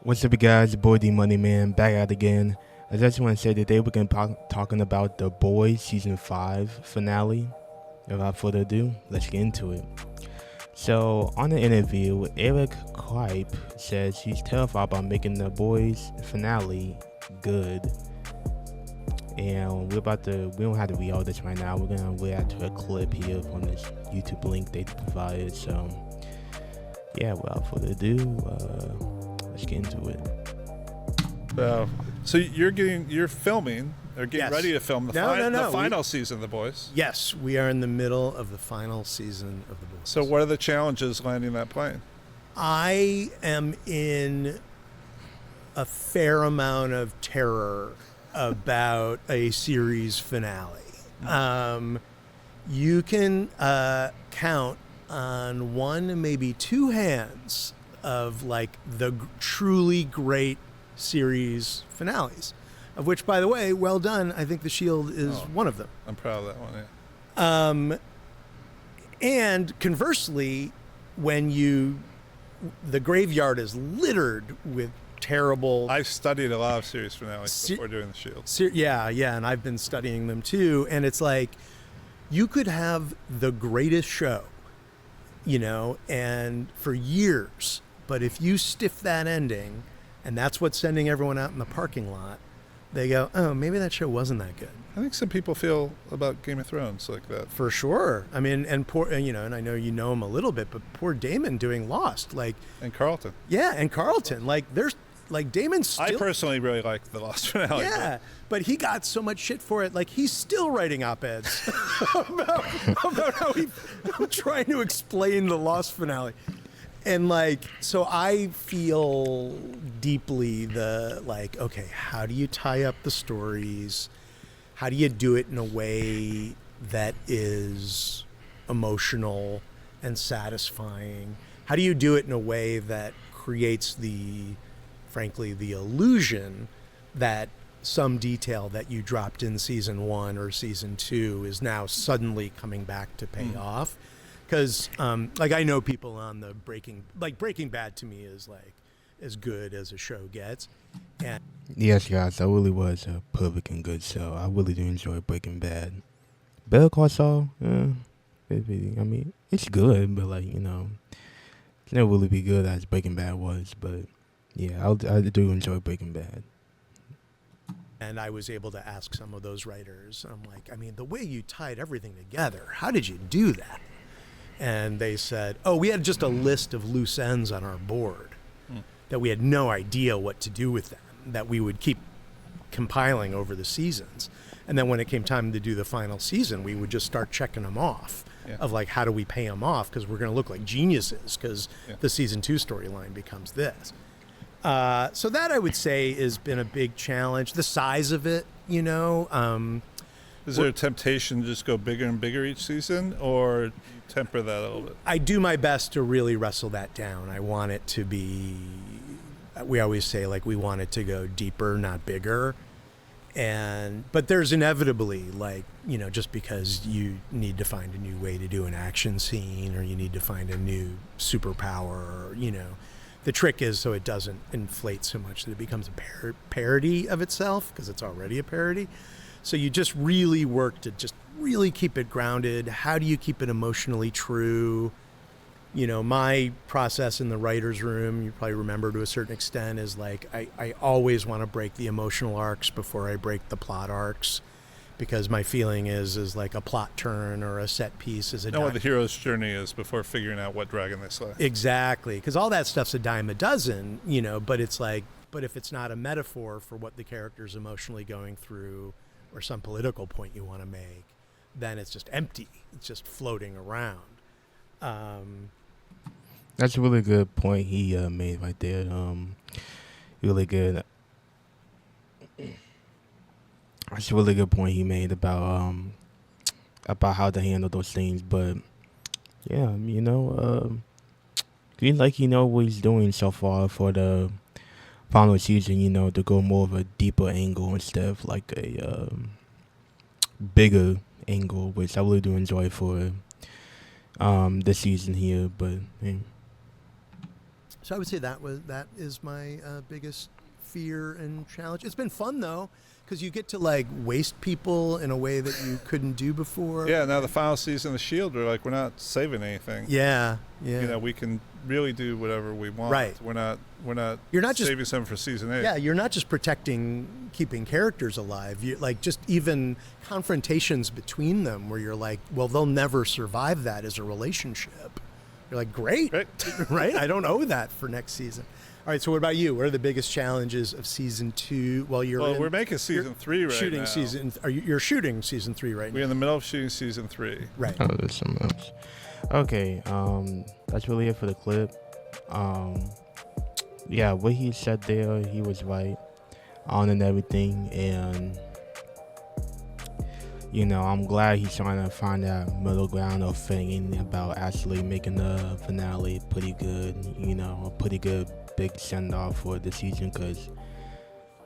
What's up, you guys? Boy D Money Man back out again. I just want to say today we're going to be talking about The Boys Season 5 finale. Without further ado, let's get into it. So, on the interview, Eric Kripe says he's terrified about making The Boys finale good. And we don't have to read all this right now. We're going to react to a clip here from this YouTube link they provided. So, yeah, without further ado, let's get into it. So you're filming or getting Yes. ready to film the No. final season of The Boys. Yes, we are in the middle of the final season of The Boys. So what are the challenges landing that plane? I am in a fair amount of terror about a series finale. You can count on one, maybe two hands of like the truly great series finales, of which, by the way, well done. I think The Shield is one of them. I'm proud of that one. Yeah. And conversely, when the graveyard is littered with terrible. I've studied a lot of series finales before doing The Shield. Yeah, and I've been studying them too. And it's like, you could have the greatest show, and for years, but if you stiff that ending, and that's what's sending everyone out in the parking lot, they go, oh, maybe that show wasn't that good. I think some people feel about Game of Thrones like that. For sure. I mean, and and I know you know him a little bit, but poor Damon doing Lost, And Carlton. yeah, and Carlton, there's Damon's still. I personally really like the Lost finale. Yeah, but he got so much shit for it. He's still writing op-eds about how I'm trying to explain the Lost finale. And so I feel deeply okay, how do you tie up the stories? How do you do it in a way that is emotional and satisfying? How do you do it in a way that creates frankly, the illusion that some detail that you dropped in season 1 or season 2 is now suddenly coming back to pay off? Because, I know people on the Breaking Bad to me is as good as a show gets. And Yes, guys, that really was a perfect and good show. I really do enjoy Breaking Bad. Better Call Saul, it's good, but it's never really be good as Breaking Bad was. But yeah, I do enjoy Breaking Bad. And I was able to ask some of those writers, I'm like, the way you tied everything together, how did you do that? And they said, we had just a list of loose ends on our board that we had no idea what to do with them, that we would keep compiling over the seasons. And then when it came time to do the final season, we would just start checking them off of how do we pay them off? Because we're going to look like geniuses because the season 2 storyline becomes this. So that I would say has been a big challenge. The size of it, Is there a temptation to just go bigger and bigger each season, or you temper that a little bit? I do my best to really wrestle that down. I want it to be, we always say we want it to go deeper, not bigger. But there's inevitably just because you need to find a new way to do an action scene, or you need to find a new superpower, or, the trick is so it doesn't inflate so much that it becomes a parody of itself, because it's already a parody. So you just really work to just really keep it grounded. How do you keep it emotionally true? My process in the writer's room, you probably remember to a certain extent, is I always want to break the emotional arcs before I break the plot arcs, because my feeling is a plot turn or a set piece is a Know what the hero's journey is before figuring out what dragon they slay. Exactly, because all that stuff's a dime a dozen, but it's but if it's not a metaphor for what the character's emotionally going through, or some political point you want to make, then it's just empty. It's just floating around. That's a really good point he made right there. Really good. That's a really good point he made about how to handle those things. But yeah, what he's doing so far for the final season. To go more of a deeper angle instead of a bigger angle, which I really do enjoy for this season here. But yeah. So I would say that is my biggest fear and challenge. It's been fun though, because you get to like waste people in a way that you couldn't do before. Yeah, now the final season of S.H.I.E.L.D., we're not saving anything. Yeah. We can really do whatever we want. Right. We're not You're not saving something for season 8. Yeah, you're not just keeping characters alive. You like just even confrontations between them where you're like, well, they'll never survive that as a relationship. You're like, great. Right? I don't owe that for next season. All right, so what about you? What are the biggest challenges of season 2? We're making season 3 right shooting now. You're shooting season 3 right now? We're in the middle of shooting season 3. Right. Oh, there's so much. Okay, that's really it for the clip. Yeah, what he said there, he was right on and everything, and I'm glad he's trying to find that middle ground of thinking about actually making the finale pretty good, a pretty good big send-off for the season, because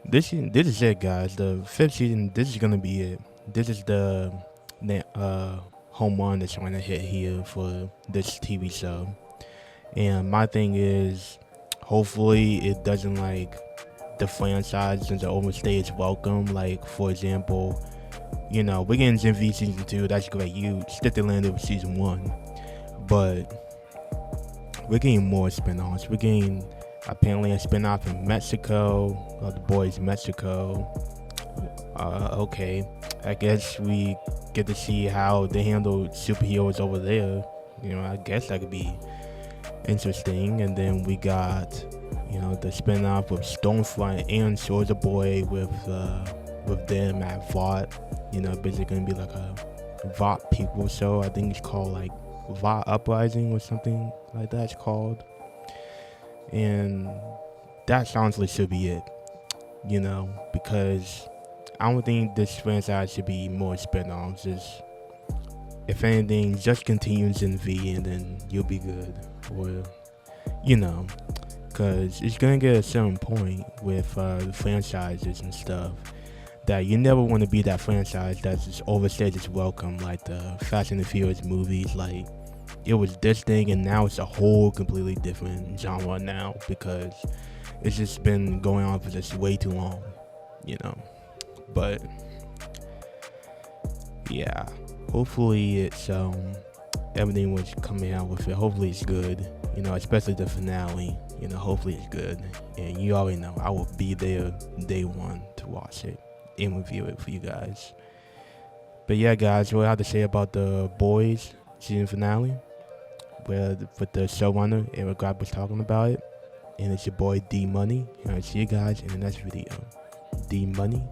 this is it, guys. The 5th season, this is gonna be it. This is the home run that's trying to hit here for this TV show. And my thing is, hopefully it doesn't the franchise doesn't overstay its welcome. Like, for example, we're getting Gen V season 2. That's great. You stick the landing with season 1, but we're getting more spin-offs. We're getting apparently a spin-off in Mexico, The Boys Mexico. Okay, I guess we get to see how they handle superheroes over there. I guess that could be interesting. And then we got, the spin-off with Stormfront and Soldier Boy with them at Vought. Basically gonna be like a Vought people show. I think it's called Vought Uprising or something like that it's called. And that honestly should be it, because I don't think this franchise should be more spin-offs. Just, if anything, just continues in V and then you'll be good. Or, because it's going to get a certain point with the franchises and stuff that you never want to be that franchise that's just overstays its welcome, like the Fast and the Furious movies. Like, it was this thing and now it's a whole completely different genre now, because it's just been going on for just way too long, but yeah, hopefully it's everything was coming out with it, hopefully it's good, especially the finale, hopefully it's good. And you already know I will be there day one to watch it and review it for you guys. But yeah, guys, what I have to say about The Boys season finale, with the showrunner Eric Grapp was talking about it, and it's your boy D Money, and I'll see you guys in the next video. D Money.